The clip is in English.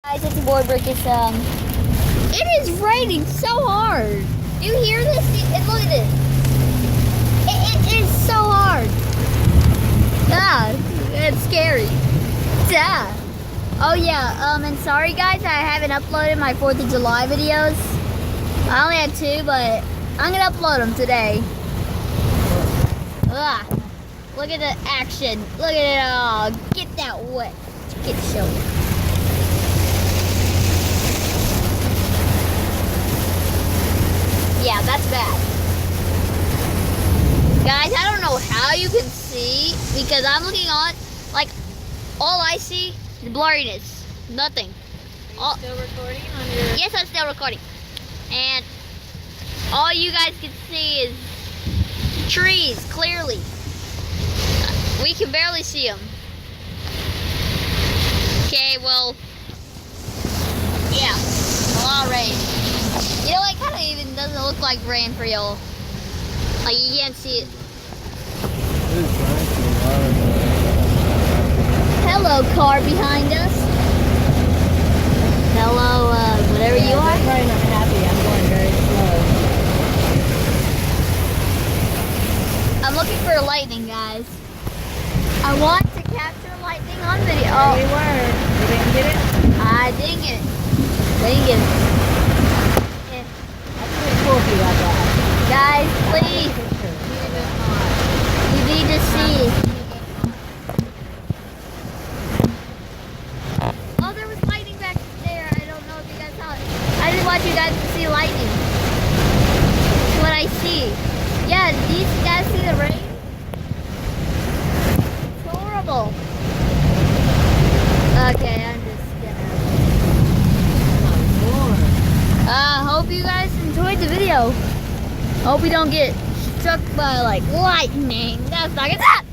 Guys, it's Boardbrick. It is raining so hard. Do you hear this? And look at this. It is so hard. Ah, it's scary. Ah. Oh yeah. And sorry guys, I haven't uploaded my 4th of July videos. I only had 2, but I'm gonna upload them today. Ah, look at the action. Look at it all. Get that wet. Get shown. Yeah, that's bad. Guys, I don't know how you can see because I'm looking on, like, all I see is blurriness. Nothing. Are you still recording on your... Yes, I'm still recording. And all you guys can see is trees, clearly. We can barely see them. Okay, well, yeah, a lot of rain. You know, it kind of even doesn't look like rain for y'all. Like, you can't see it. Hello, car behind us. Hello, whatever you are. I'm probably not happy. I'm going very slow. I'm looking for lightning, guys. I want to capture lightning on video. Oh, we were. You didn't get it? I didn't get it. Didn't get it. That's pretty cool if you got that. Guys, please. You need to see. Oh, there was lightning back there. I don't know if you guys saw it. I just want you guys to see lightning. That's what I see. Yeah, do you guys see the rain? It's horrible. Okay, I'm just gonna... hope you guys enjoyed the video. Hope we don't get struck by like lightning. That's not gonna happen.